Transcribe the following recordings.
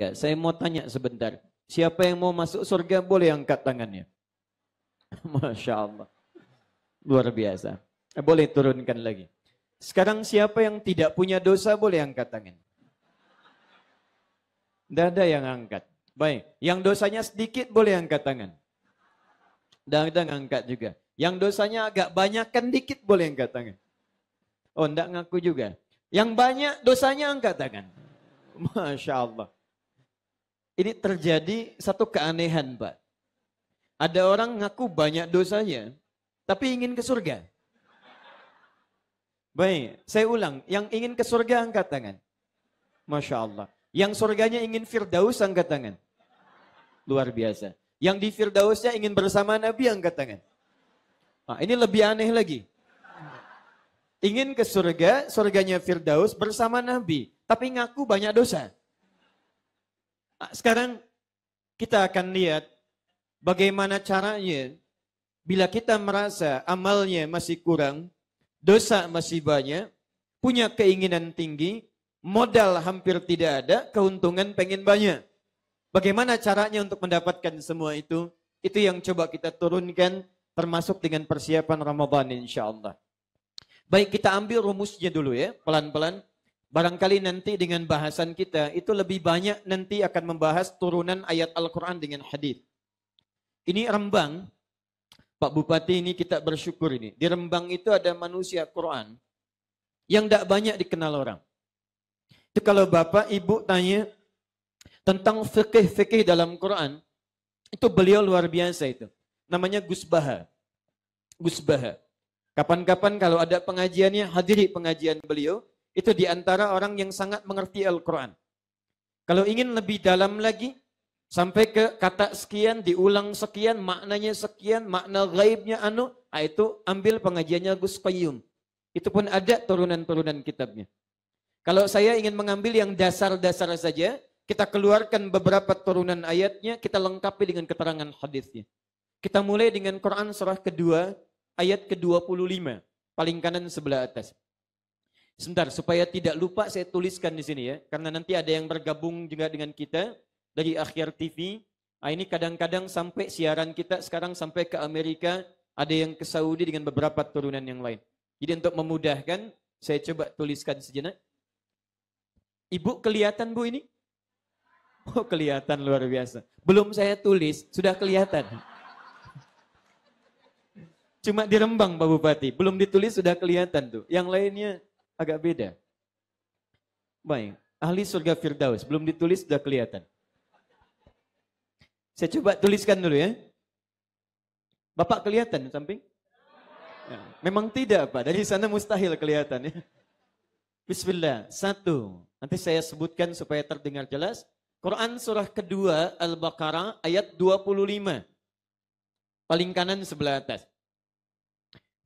enggak? Saya mau tanya sebentar. Siapa yang mau masuk surga boleh angkat tangannya. Masya Allah. Luar biasa. Boleh turunkan lagi. Sekarang siapa yang tidak punya dosa boleh angkat tangan. Tidak ada yang angkat. Baik. Yang dosanya sedikit boleh angkat tangan. Tidak ada yang angkat juga. Yang dosanya agak banyak kan dikit boleh angkat tangan. Oh, tidak ngaku juga. Yang banyak dosanya angkat tangan. Masya Allah. Ini terjadi satu keanehan, Pak. Ada orang ngaku banyak dosanya, tapi ingin ke surga. Baik, saya ulang. Yang ingin ke surga angkat tangan. Masya Allah. Yang surganya ingin Firdaus angkat tangan. Luar biasa. Yang di Firdausnya ingin bersama Nabi angkat tangan. Nah, ini lebih aneh lagi. Ingin ke surga, surganya Firdaus bersama Nabi. Tapi ngaku banyak dosa. Nah, sekarang kita akan lihat bagaimana caranya bila kita merasa amalnya masih kurang, dosa masih banyak, punya keinginan tinggi, modal hampir tidak ada, keuntungan pengen banyak. Bagaimana caranya untuk mendapatkan semua itu? Itu yang coba kita turunkan termasuk dengan persiapan Ramadan insya Allah. Baik, kita ambil rumusnya dulu ya, pelan-pelan. Barangkali nanti dengan bahasan kita itu lebih banyak nanti akan membahas turunan ayat Al-Quran dengan hadis. Ini Rembang, Pak Bupati, ini kita bersyukur ini. Di Rembang itu ada manusia Quran yang tidak banyak dikenal orang. Itu kalau Bapak Ibu tanya tentang fikih-fikih dalam Quran, itu beliau luar biasa itu. Namanya Gus Baha. Gus Baha. Kapan-kapan kalau ada pengajiannya, hadiri pengajian beliau. Itu diantara orang yang sangat mengerti Al-Quran. Kalau ingin lebih dalam lagi, sampai ke kata sekian, diulang sekian, maknanya sekian, makna gaibnya itu ambil pengajiannya Gus Qayyum. Itu pun ada turunan-turunan kitabnya. Kalau saya ingin mengambil yang dasar-dasar saja, kita keluarkan beberapa turunan ayatnya, kita lengkapi dengan keterangan hadisnya. Kita mulai dengan Quran surah kedua, ayat ke-25, paling kanan sebelah atas. Sebentar, supaya tidak lupa saya tuliskan di sini ya. Karena nanti ada yang bergabung juga dengan kita dari Akhyar TV. Nah, ini kadang-kadang sampai siaran kita sekarang sampai ke Amerika. Ada yang ke Saudi dengan beberapa turunan yang lain. Jadi untuk memudahkan, saya coba tuliskan sejenak. Ibu kelihatan Bu ini? Oh kelihatan luar biasa. Belum saya tulis, sudah kelihatan. Cuma di Rembang Pak Bupati. Belum ditulis sudah kelihatan tuh. Yang lainnya agak beda. Baik, ahli surga Firdaus, belum ditulis sudah kelihatan. Saya coba tuliskan dulu ya. Bapak kelihatan di samping? Ya, memang tidak Pak, dari sana mustahil kelihatan ya. Bismillah, 1. Nanti saya sebutkan supaya terdengar jelas. Quran surah kedua Al-Baqarah ayat 25. Paling kanan sebelah atas.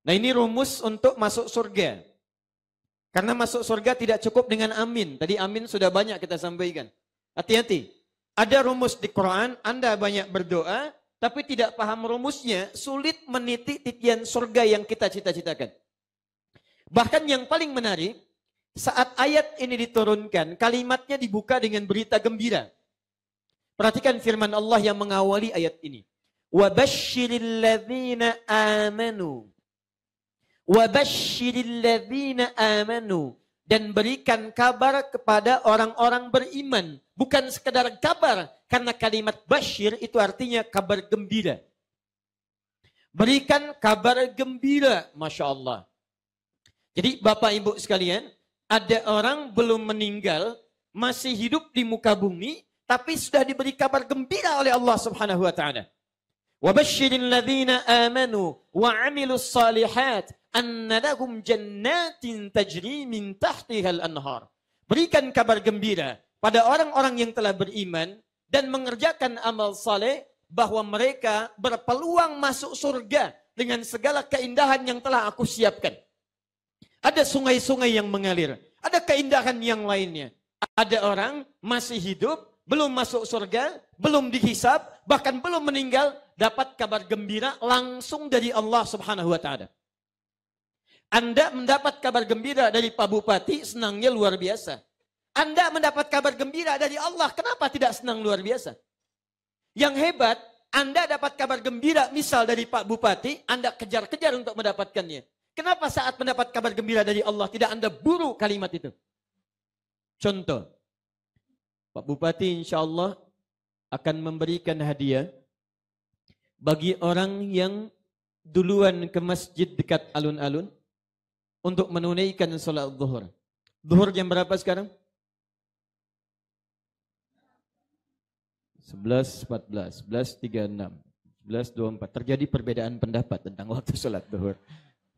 Nah ini rumus untuk masuk surga. Karena masuk surga tidak cukup dengan amin. Tadi amin sudah banyak kita sampaikan. Hati-hati. Ada rumus di Quran, Anda banyak berdoa, tapi tidak paham rumusnya, sulit meniti titian surga yang kita cita-citakan. Bahkan yang paling menarik, saat ayat ini diturunkan, kalimatnya dibuka dengan berita gembira. Perhatikan firman Allah yang mengawali ayat ini. وَبَشِّرِ الَّذِينَ آمَنُوا وَبَشِّرِ الَّذِينَ آمَنُوا. Dan berikan kabar kepada orang-orang beriman. Bukan sekedar kabar. Karena kalimat basyir itu artinya kabar gembira. Berikan kabar gembira. Masya Allah. Jadi Bapak Ibu sekalian. Ada orang belum meninggal. Masih hidup di muka bumi. Tapi sudah diberi kabar gembira oleh Allah subhanahu wa ta'ala. وَبَشِّرِ الَّذِينَ آمَنُوا وَعَمِلُوا الصَّالِحَاتِ أَنَّ لَهُمْ جَنَّاتٍ تَجْرِي مِنْ تَحْتِهَا الْأَنْهَارِ. Berikan kabar gembira pada orang-orang yang telah beriman dan mengerjakan amal saleh bahwa mereka berpeluang masuk surga dengan segala keindahan yang telah aku siapkan. Ada sungai-sungai yang mengalir, ada keindahan yang lainnya. Ada orang masih hidup, belum masuk surga, belum dihisab, bahkan belum meninggal, dapat kabar gembira langsung dari Allah Subhanahu wa ta'ala. Anda mendapat kabar gembira dari Pak Bupati, senangnya luar biasa. Anda mendapat kabar gembira dari Allah, kenapa tidak senang luar biasa? Yang hebat, Anda dapat kabar gembira misal dari Pak Bupati, Anda kejar-kejar untuk mendapatkannya. Kenapa saat mendapat kabar gembira dari Allah tidak Anda buru kalimat itu? Contoh, Pak Bupati insya Allah akan memberikan hadiah bagi orang yang duluan ke masjid dekat alun-alun untuk menunaikan sholat zuhur. Zuhur jam berapa sekarang? 11.14, 11.36, 11.24. Terjadi perbedaan pendapat tentang waktu sholat zuhur.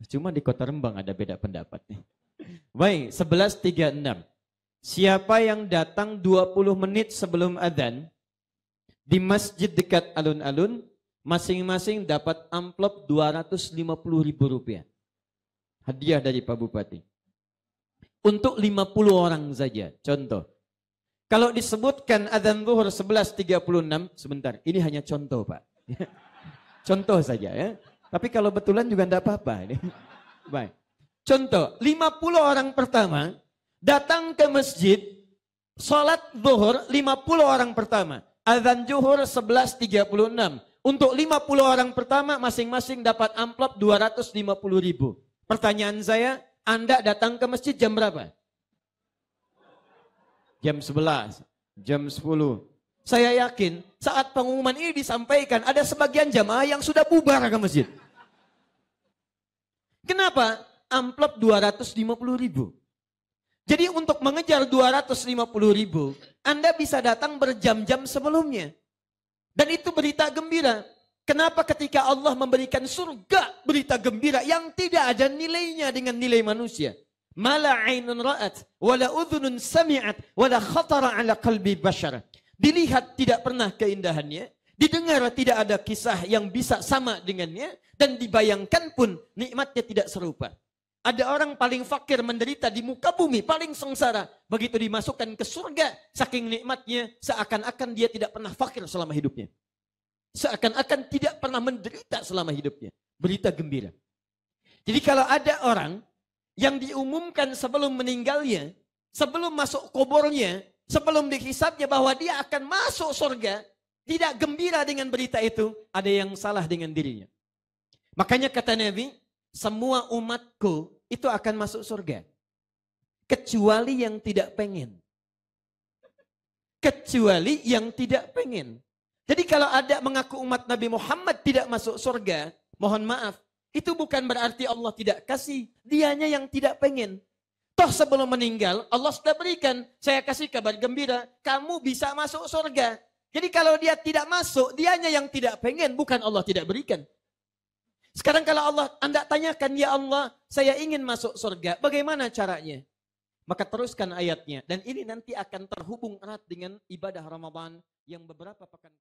Cuma di Kota Rembang ada beda pendapat nih. Baik, 11.36. Siapa yang datang 20 menit sebelum adzan di masjid dekat alun-alun, masing-masing dapat amplop Rp250.000. Hadiah dari Pak Bupati. Untuk 50 orang saja. Contoh. Kalau disebutkan adzan zuhur 11.36, sebentar, ini hanya contoh Pak. Contoh saja ya. Tapi kalau betulan juga tidak apa-apa. Baik. Contoh, 50 orang pertama datang ke masjid, sholat zuhur 50 orang pertama. Adzan zuhur 11.36. Untuk 50 orang pertama masing-masing dapat amplop 250.000. Pertanyaan saya, Anda datang ke masjid jam berapa? Jam 11, jam 10. Saya yakin saat pengumuman ini disampaikan ada sebagian jamaah yang sudah bubar ke masjid. Kenapa? Amplop 250.000. Jadi untuk mengejar 250.000, Anda bisa datang berjam-jam sebelumnya. Dan itu berita gembira. Kenapa ketika Allah memberikan surga berita gembira yang tidak ada nilainya dengan nilai manusia? Mala ainun ra'at, wala udhunun sami'at, wala khatara ala qalbi bashar. Dilihat tidak pernah keindahannya, didengar tidak ada kisah yang bisa sama dengannya, dan dibayangkan pun nikmatnya tidak serupa. Ada orang paling fakir menderita di muka bumi, paling sengsara. Begitu dimasukkan ke surga, saking nikmatnya, seakan-akan dia tidak pernah fakir selama hidupnya. Seakan-akan tidak pernah menderita selama hidupnya. Berita gembira. Jadi kalau ada orang yang diumumkan sebelum meninggalnya, sebelum masuk kuburnya, sebelum dihisabnya bahwa dia akan masuk surga, tidak gembira dengan berita itu, ada yang salah dengan dirinya. Makanya kata Nabi, semua umatku itu akan masuk surga. Kecuali yang tidak pengen. Kecuali yang tidak pengen. Jadi kalau ada mengaku umat Nabi Muhammad tidak masuk surga, mohon maaf, itu bukan berarti Allah tidak kasih. Dianya yang tidak pengen. Toh sebelum meninggal, Allah sudah berikan. Saya kasih kabar gembira, kamu bisa masuk surga. Jadi kalau dia tidak masuk, dianya yang tidak pengen, bukan Allah tidak berikan. Sekarang kalau Anda tanyakan, ya Allah, saya ingin masuk surga. Bagaimana caranya? Maka teruskan ayatnya. Dan ini nanti akan terhubung erat dengan ibadah Ramadan yang beberapa pekan.